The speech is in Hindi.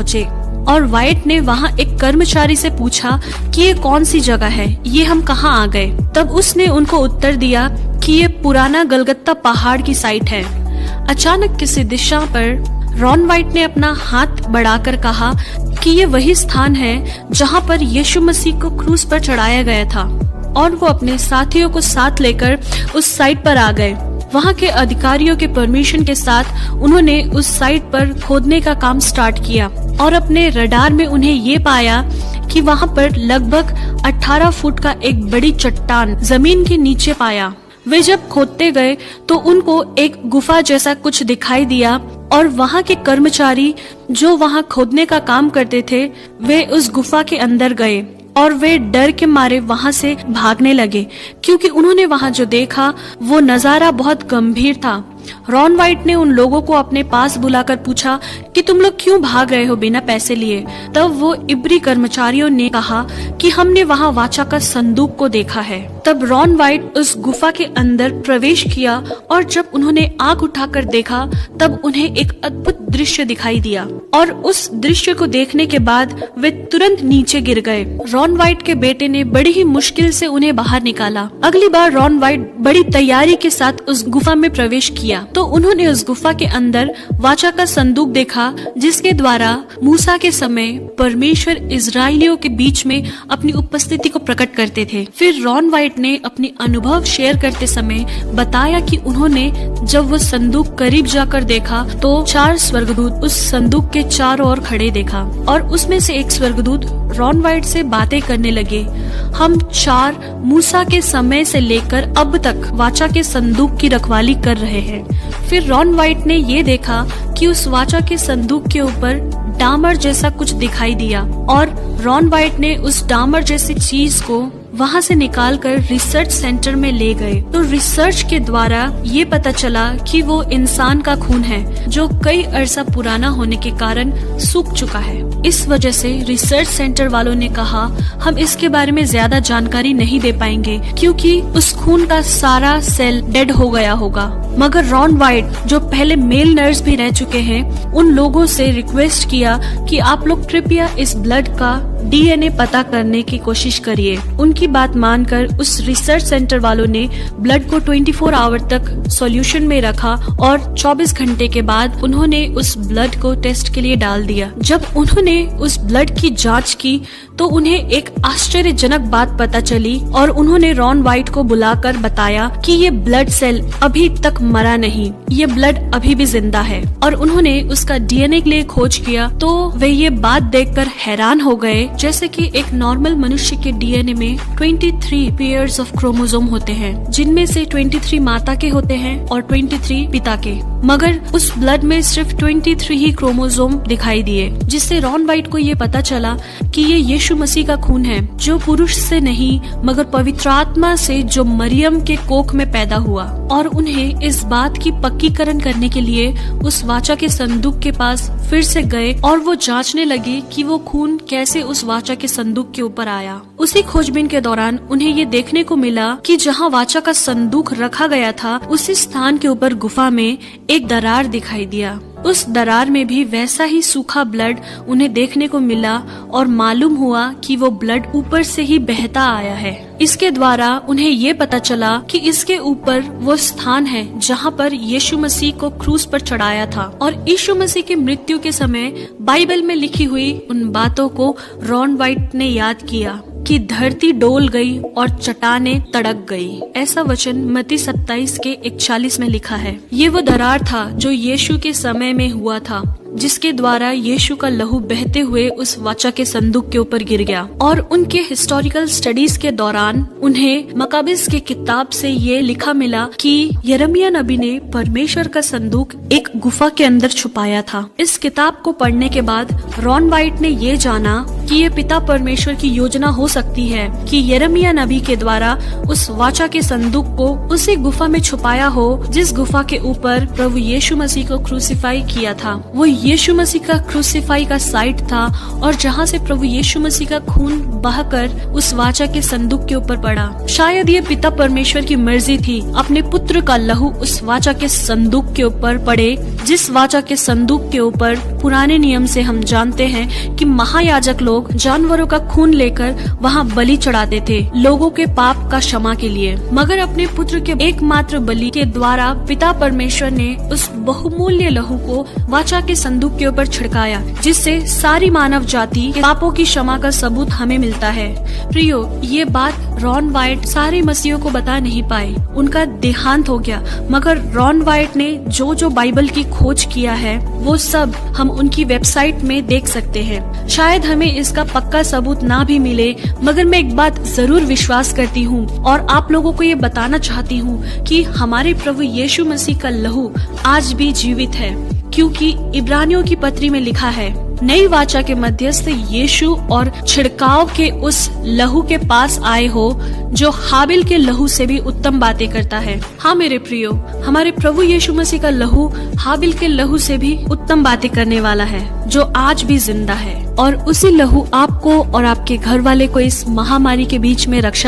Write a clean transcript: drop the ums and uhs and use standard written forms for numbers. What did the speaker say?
पहुँचे और वाइट ने वहाँ एक कर्मचारी से पूछा कि ये कौन सी जगह है, ये हम कहाँ आ गए। तब उसने उनको उत्तर दिया कि ये पुराना गलगत्ता पहाड़ की साइट है। अचानक किसी दिशा पर रॉन वाइट ने अपना हाथ बढ़ाकर कहा कि ये वही स्थान है जहाँ पर यीशु मसीह को क्रूस पर चढ़ाया गया था, और वो अपने साथियों को साथ लेकर उस साइट पर आ गए। वहाँ के अधिकारियों के परमिशन के साथ उन्होंने उस साइट पर खोदने का काम स्टार्ट किया और अपने रडार में उन्हें ये पाया कि वहाँ पर लगभग 18 फुट का एक बड़ी चट्टान जमीन के नीचे पाया। वे जब खोदते गए तो उनको एक गुफा जैसा कुछ दिखाई दिया और वहाँ के कर्मचारी जो वहाँ खोदने का काम करते थे वे उस गुफा के अंदर गए और वे डर के मारे वहाँ से भागने लगे, क्योंकि उन्होंने वहाँ जो देखा वो नजारा बहुत गंभीर था। रॉन वाइट ने उन लोगों को अपने पास बुलाकर पूछा कि तुम लोग क्यों भाग रहे हो बिना पैसे लिए। तब वो इब्री कर्मचारियों ने कहा कि हमने वहाँ वाचा का संदूक को देखा है। तब रॉन वाइट उस गुफा के अंदर प्रवेश किया और जब उन्होंने आंख उठाकर देखा तब उन्हें एक अद्भुत दृश्य दिखाई दिया, और उस दृश्य को देखने के बाद वे तुरंत नीचे गिर गए। रॉन वाइट के बेटे ने बड़ी ही मुश्किल से उन्हें बाहर निकाला। अगली बार रॉन वाइट बड़ी तैयारी के साथ उस गुफा में प्रवेश किया तो उन्होंने उस गुफा के अंदर वाचा का संदूक देखा, जिसके द्वारा मूसा के समय परमेश्वर इजरायलियों के बीच में अपनी उपस्थिति को प्रकट करते थे। फिर रॉन वाइट ने अपने अनुभव शेयर करते समय बताया कि उन्होंने जब वो संदूक करीब जाकर देखा तो 4 स्वर्गदूत उस संदूक के चारों ओर खड़े देखा, और उसमें से एक स्वर्गदूत रॉन वाइट से बातें करने लगे। हम 4 मूसा के समय से लेकर अब तक वाचा के संदूक की रखवाली कर रहे हैं। फिर रॉन वाइट ने ये देखा कि उस वाचा के संदूक के ऊपर डामर जैसा कुछ दिखाई दिया, और रॉन वाइट ने उस डामर जैसी चीज को वहाँ से निकालकर रिसर्च सेंटर में ले गए। तो रिसर्च के द्वारा ये पता चला कि वो इंसान का खून है जो कई अरसा पुराना होने के कारण सूख चुका है। इस वजह से रिसर्च सेंटर वालों ने कहा हम इसके बारे में ज्यादा जानकारी नहीं दे पाएंगे, क्योंकि उस खून का सारा सेल डेड हो गया होगा। मगर रॉन वाइट जो पहले मेल नर्स भी रह चुके हैं, उन लोगों से रिक्वेस्ट किया कि आप लोग कृपया इस ब्लड का डीएनए पता करने की कोशिश करिए। उनकी बात मानकर उस रिसर्च सेंटर वालों ने ब्लड को 24 आवर तक सॉल्यूशन में रखा और 24 घंटे के बाद उन्होंने उस ब्लड को टेस्ट के लिए डाल दिया। जब उन्होंने उस ब्लड की जांच की तो उन्हें एक आश्चर्यजनक बात पता चली, और उन्होंने रॉन वाइट को बुलाकर बताया कि ये ब्लड सेल अभी तक मरा नहीं, ये ब्लड अभी भी जिंदा है। और उन्होंने उसका डीएनए के लिए खोज किया तो वे ये बात देखकर हैरान हो गए, जैसे कि एक नॉर्मल मनुष्य के डीएनए में 23 पेयर्स ऑफ क्रोमोसोम होते हैं, जिनमें से 23 माता के होते हैं और 23 पिता के, मगर उस ब्लड में सिर्फ 23 ही क्रोमोसोम दिखाई दिए, जिससे रॉन वाइट को ये पता चला कि ये यीशु मसीह का खून है, जो पुरुष से नहीं मगर पवित्र आत्मा से जो मरियम के कोख में पैदा हुआ। और उन्हें इस बात की पक्कीकरण करने के लिए उस वाचा के संदूक के पास फिर से गए और वो जांचने लगे कि वो खून कैसे उस वाचा के संदूक के ऊपर आया। उसी खोजबीन के दौरान उन्हें ये देखने को मिला कि जहाँ वाचा का संदूक रखा गया था उसी स्थान के ऊपर गुफा में एक दरार दिखाई दिया। उस दरार में भी वैसा ही सूखा ब्लड उन्हें देखने को मिला, और मालूम हुआ कि वो ब्लड ऊपर से ही बहता आया है। इसके द्वारा उन्हें ये पता चला कि इसके ऊपर वो स्थान है जहाँ पर यीशु मसीह को क्रूस पर चढ़ाया था, और यीशु मसीह की मृत्यु के समय बाइबल में लिखी हुई उन बातों को रॉन वाइट ने याद किया कि धरती डोल गई और चट्टानें तड़क गई। ऐसा वचन मत्ती 27 के 41 में लिखा है। ये वो दरार था जो यीशु के समय में हुआ था, जिसके द्वारा यीशु का लहू बहते हुए उस वाचा के संदूक के ऊपर गिर गया। और उनके हिस्टोरिकल स्टडीज के दौरान उन्हें मकाबिस की किताब से ये लिखा मिला कि यिर्मयाह नबी ने परमेश्वर का संदूक एक गुफा के अंदर छुपाया था। इस किताब को पढ़ने के बाद रॉन वाइट ने ये जाना कि ये पिता परमेश्वर की योजना हो सकती है कि यिर्मयाह नबी के द्वारा उस वाचा के संदूक को उसी गुफा में छुपाया हो जिस गुफा के ऊपर प्रभु यीशु मसीह को क्रूसीफाई किया था। वो यीशु मसीह का क्रूसीफाई का साइट था और जहाँ से प्रभु यीशु मसीह का खून बहकर उस वाचा के संदूक के ऊपर पड़ा। शायद ये पिता परमेश्वर की मर्जी थी अपने पुत्र का लहू उस वाचा के संदूक के ऊपर पड़े, जिस वाचा के संदूक के ऊपर पुराने नियम से हम जानते हैं कि महायाजक लोग जानवरों का खून लेकर वहाँ बलि चढ़ाते थे लोगों के पाप का क्षमा के लिए। मगर अपने पुत्र के एकमात्र बलि के द्वारा पिता परमेश्वर ने उस बहुमूल्य लहू को वाचा के संदूक के ऊपर छिड़काया, जिससे सारी मानव जाति के पापों की क्षमा का सबूत हमें मिलता है। प्रियो, ये बात रॉन वाइट सारे मसीहों को बता नहीं पाए, उनका देहांत हो गया। मगर रॉन वाइट ने जो बाइबल की खोज किया है वो सब हम उनकी वेबसाइट में देख सकते हैं। शायद हमें इसका पक्का सबूत ना भी मिले, मगर मैं एक बात जरूर विश्वास करती हूँ और आप लोगों को ये बताना चाहती हूँ कि हमारे प्रभु यीशु मसीह का लहू आज भी जीवित है, क्योंकि इब्रानियों की पत्री में लिखा है, नई वाचा के मध्यस्थ यीशु और छिड़काव के उस लहू के पास आए हो जो हाबिल के लहू से भी उत्तम बातें करता है। हाँ मेरे प्रियो, हमारे प्रभु यीशु मसीह का लहू हाबिल के लहू से भी उत्तम बातें करने वाला है, जो आज भी जिंदा है। और उसी लहू आपको और आपके घर वाले को इस महामारी के बीच में रक्षा